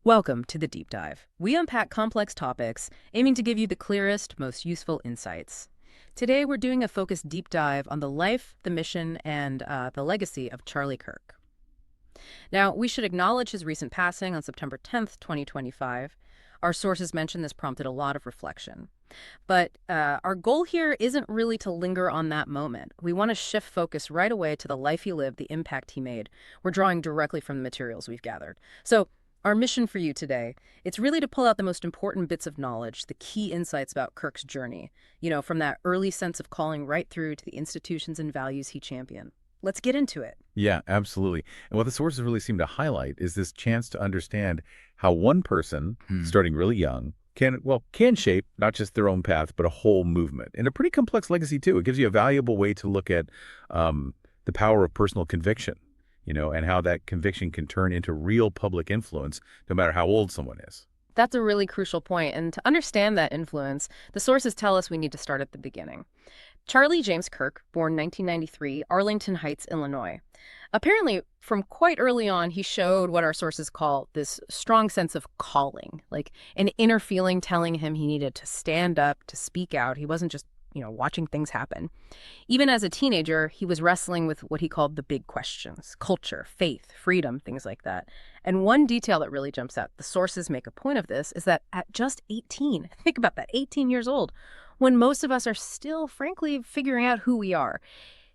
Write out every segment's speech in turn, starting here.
Welcome to the Deep Dive. We unpack complex topics, aiming to give you the clearest, most useful insights. Today, we're doing a focused deep dive on the life, the mission, and the legacy of Charlie Kirk. Now, we should acknowledge his recent passing on September 10th, 2025. Our sources mention this prompted a lot of reflection. But our goal here isn't really to linger on that moment. We want to shift focus right away to the life he lived, the impact he made. We're drawing directly from the materials we've gathered. So, our mission for you today, it's really to pull out the most important bits of knowledge, the key insights about Kirk's journey, from that early sense of calling right through to the institutions and values he championed. Let's get into it. Yeah, absolutely. And what the sources really seem to highlight is this chance to understand how one person, starting really young, can shape not just their own path, but a whole movement. And a pretty complex legacy, too. It gives you a valuable way to look at the power of personal conviction, and how that conviction can turn into real public influence, no matter how old someone is. That's a really crucial point. And to understand that influence, the sources tell us we need to start at the beginning. Charlie James Kirk, born 1993, Arlington Heights, Illinois. Apparently, from quite early on, he showed what our sources call this strong sense of calling, like an inner feeling telling him he needed to stand up, to speak out. He wasn't just watching things happen. Even as a teenager, he was wrestling with what he called the big questions: culture, faith, freedom, things like that. And one detail that really jumps out, the sources make a point of this, is that at just 18, think about that, 18 years old, when most of us are still, frankly, figuring out who we are,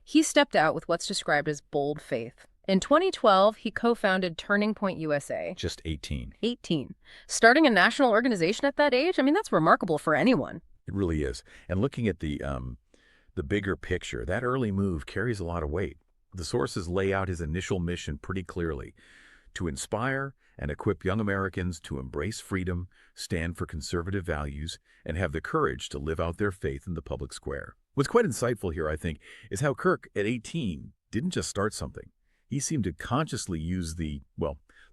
he stepped out with what's described as bold faith. In 2012, he co-founded Turning Point USA. Just 18. 18. Starting a national organization at that age? I mean, that's remarkable for anyone. It really is. And looking at the bigger picture, that early move carries a lot of weight. The sources lay out his initial mission pretty clearly: to inspire and equip young Americans to embrace freedom, stand for conservative values, and have the courage to live out their faith in the public square. What's quite insightful here, I think, is how Kirk, at 18, didn't just start something. He seemed to consciously use the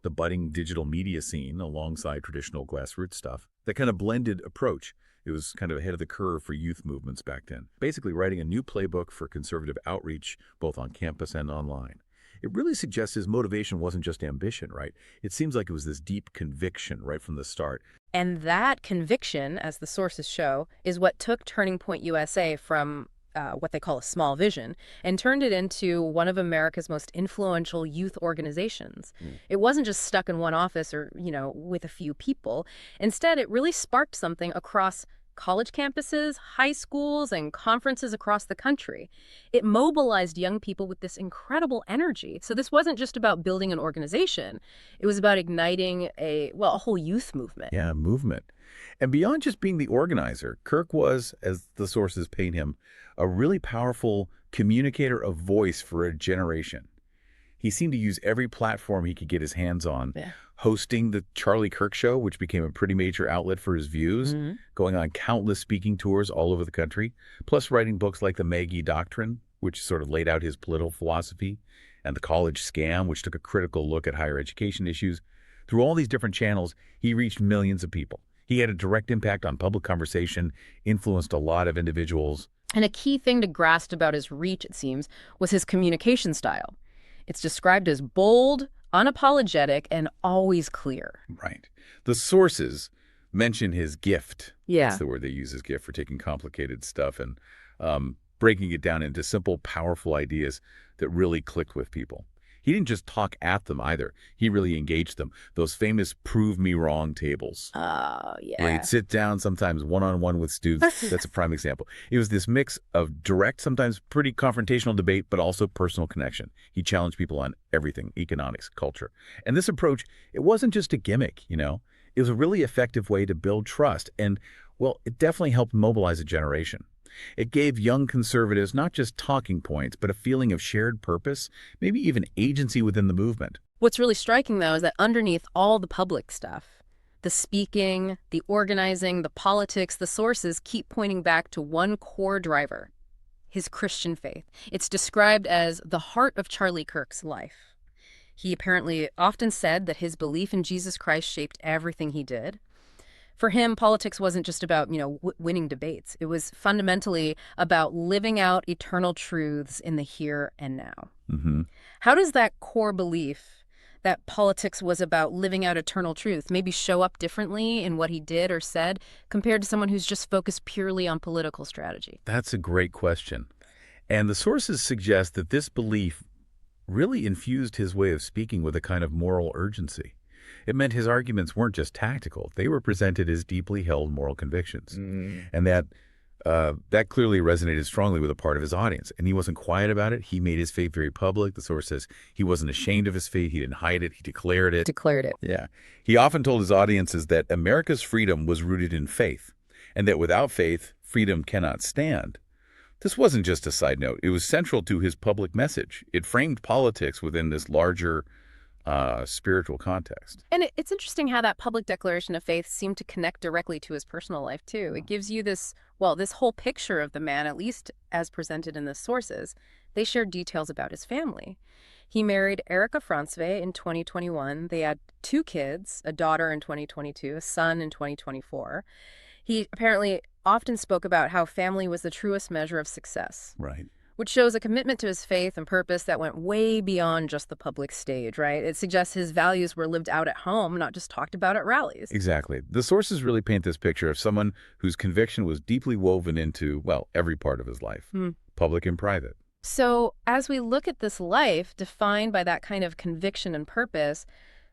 budding digital media scene alongside traditional grassroots stuff, that kind of blended approach. It was kind of ahead of the curve for youth movements back then, basically writing a new playbook for conservative outreach, both on campus and online. It really suggests his motivation wasn't just ambition, right? It seems like it was this deep conviction right from the start. And that conviction, as the sources show, is what took Turning Point USA from what they call a small vision and turned it into one of America's most influential youth organizations. It wasn't just stuck in one office or, with a few people. Instead, it really sparked something across college campuses, high schools, and conferences across the country. It mobilized young people with this incredible energy. So this wasn't just about building an organization. It was about igniting a whole youth movement. Yeah, movement. And beyond just being the organizer, Kirk was, as the sources paint him, a really powerful communicator of voice for a generation. He seemed to use every platform he could get his hands on, hosting the Charlie Kirk Show, which became a pretty major outlet for his views, going on countless speaking tours all over the country, plus writing books like The Maggie Doctrine, which sort of laid out his political philosophy, and The College Scam, which took a critical look at higher education issues. Through all these different channels, he reached millions of people. He had a direct impact on public conversation, influenced a lot of individuals. And a key thing to grasp about his reach, it seems, was his communication style. It's described as bold, unapologetic, and always clear. Right. The sources mention his gift. Yeah. That's the word they use, his gift, for taking complicated stuff and breaking it down into simple, powerful ideas that really clicked with people. He didn't just talk at them either. He really engaged them. Those famous prove me wrong tables. Oh, yeah. Where he'd sit down sometimes one-on-one with students. That's a prime example. It was this mix of direct, sometimes pretty confrontational debate, but also personal connection. He challenged people on everything: economics, culture. And this approach, it wasn't just a gimmick, It was a really effective way to build trust. And, it definitely helped mobilize a generation. It gave young conservatives not just talking points, but a feeling of shared purpose, maybe even agency within the movement. What's really striking, though, is that underneath all the public stuff, the speaking, the organizing, the politics, the sources keep pointing back to one core driver: his Christian faith. It's described as the heart of Charlie Kirk's life. He apparently often said that his belief in Jesus Christ shaped everything he did. For him, politics wasn't just about, winning debates. It was fundamentally about living out eternal truths in the here and now. How does that core belief that politics was about living out eternal truth, maybe show up differently in what he did or said compared to someone who's just focused purely on political strategy? That's a great question. And the sources suggest that this belief really infused his way of speaking with a kind of moral urgency. It meant his arguments weren't just tactical. They were presented as deeply held moral convictions. And that clearly resonated strongly with a part of his audience. And he wasn't quiet about it. He made his faith very public. The source says he wasn't ashamed of his faith. He didn't hide it. He declared it. Declared it. Yeah. He often told his audiences that America's freedom was rooted in faith, and that without faith, freedom cannot stand. This wasn't just a side note. It was central to his public message. It framed politics within this larger spiritual context. And it's interesting how that public declaration of faith seemed to connect directly to his personal life, too. It gives you this whole picture of the man, at least as presented in the sources. They shared details about his family. He married Erica Francevay in 2021. They had 2 kids, a daughter in 2022, a son in 2024. He apparently often spoke about how family was the truest measure of success. Right. Which shows a commitment to his faith and purpose that went way beyond just the public stage, right? It suggests his values were lived out at home, not just talked about at rallies. Exactly. The sources really paint this picture of someone whose conviction was deeply woven into, every part of his life, public and private. So as we look at this life defined by that kind of conviction and purpose,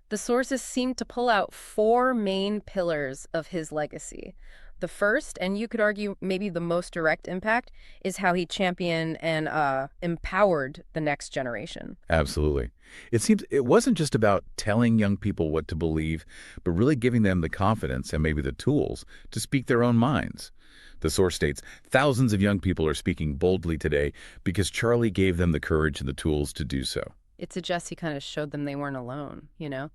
the sources seem to pull out 4 main pillars of his legacy. The first, and you could argue maybe the most direct impact, is how he championed and empowered the next generation. Absolutely. It seems it wasn't just about telling young people what to believe, but really giving them the confidence and maybe the tools to speak their own minds. The source states, thousands of young people are speaking boldly today because Charlie gave them the courage and the tools to do so. It suggests he kind of showed them they weren't alone,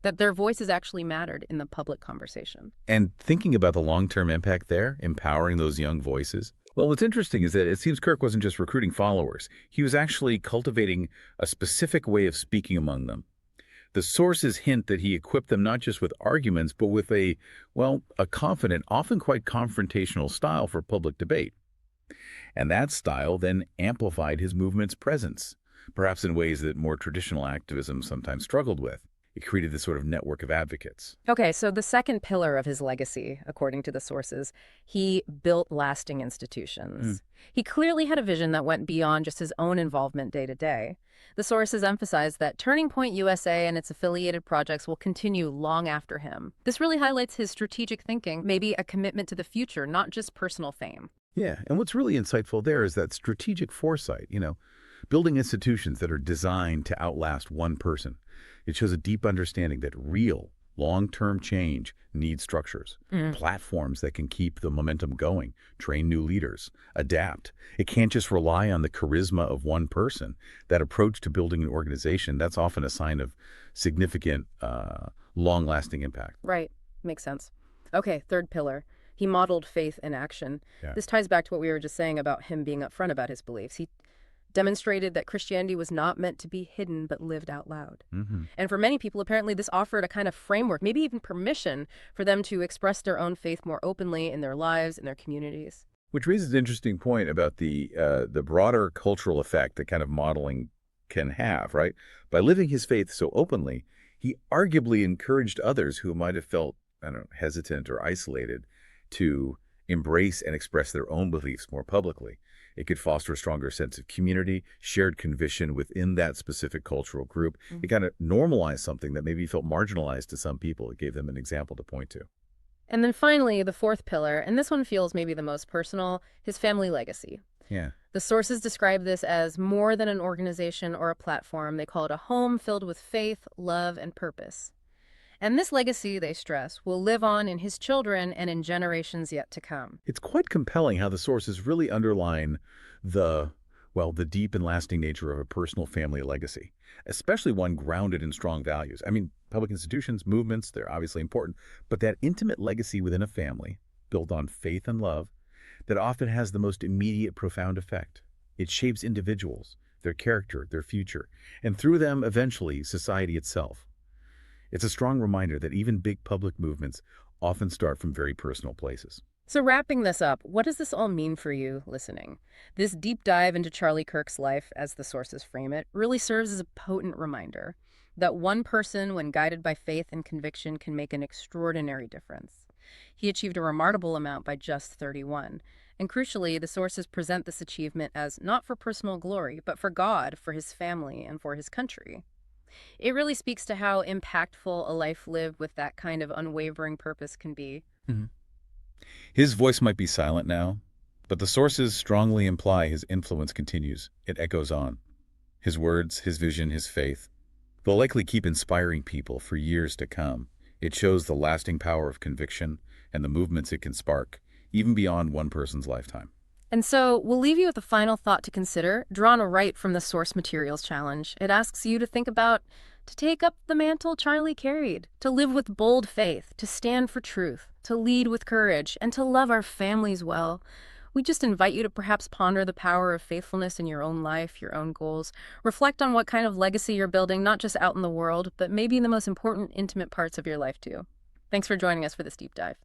that their voices actually mattered in the public conversation. And thinking about the long-term impact there, empowering those young voices. Well, what's interesting is that it seems Kirk wasn't just recruiting followers. He was actually cultivating a specific way of speaking among them. The sources hint that he equipped them not just with arguments, but with a confident, often quite confrontational style for public debate. And that style then amplified his movement's presence, perhaps in ways that more traditional activism sometimes struggled with. It created this sort of network of advocates. Okay, so the second pillar of his legacy, according to the sources, he built lasting institutions. He clearly had a vision that went beyond just his own involvement day to day. The sources emphasize that Turning Point USA and its affiliated projects will continue long after him. This really highlights his strategic thinking, maybe a commitment to the future, not just personal fame. Yeah, and what's really insightful there is that strategic foresight, building institutions that are designed to outlast one person. It shows a deep understanding that real, long-term change needs structures, platforms that can keep the momentum going, train new leaders, adapt. It can't just rely on the charisma of one person. That approach to building an organization, that's often a sign of significant, long-lasting impact. Right. Makes sense. Okay, third pillar. He modeled faith in action. Yeah. This ties back to what we were just saying about him being upfront about his beliefs. He demonstrated that Christianity was not meant to be hidden, but lived out loud. And for many people, apparently, this offered a kind of framework, maybe even permission for them to express their own faith more openly in their lives, in their communities. Which raises an interesting point about the broader cultural effect that kind of modeling can have, right? By living his faith so openly, he arguably encouraged others who might have felt, hesitant or isolated to embrace and express their own beliefs more publicly. It could foster a stronger sense of community, shared conviction within that specific cultural group. It kind of normalized something that maybe felt marginalized to some people. It gave them an example to point to. And then finally, the fourth pillar, and this one feels maybe the most personal, his family legacy. Yeah. The sources describe this as more than an organization or a platform. They call it a home filled with faith, love, and purpose. And this legacy, they stress, will live on in his children and in generations yet to come. It's quite compelling how the sources really underline the deep and lasting nature of a personal family legacy, especially one grounded in strong values. Public institutions, movements, they're obviously important, but that intimate legacy within a family, built on faith and love, that often has the most immediate, profound effect. It shapes individuals, their character, their future, and through them, eventually, society itself. It's a strong reminder that even big public movements often start from very personal places. So wrapping this up, what does this all mean for you listening? This deep dive into Charlie Kirk's life, as the sources frame it, really serves as a potent reminder that one person, when guided by faith and conviction, can make an extraordinary difference. He achieved a remarkable amount by just 31. And crucially, the sources present this achievement as not for personal glory, but for God, for his family, and for his country. It really speaks to how impactful a life lived with that kind of unwavering purpose can be. Mhm. His voice might be silent now, but the sources strongly imply his influence continues. It echoes on. His words, his vision, his faith. They'll likely keep inspiring people for years to come. It shows the lasting power of conviction and the movements it can spark, even beyond one person's lifetime. And so we'll leave you with a final thought to consider, drawn right from the Source Materials Challenge. It asks you to think about, to take up the mantle Charlie carried, to live with bold faith, to stand for truth, to lead with courage, and to love our families well. We just invite you to perhaps ponder the power of faithfulness in your own life, your own goals. Reflect on what kind of legacy you're building, not just out in the world, but maybe in the most important, intimate parts of your life too. Thanks for joining us for this deep dive.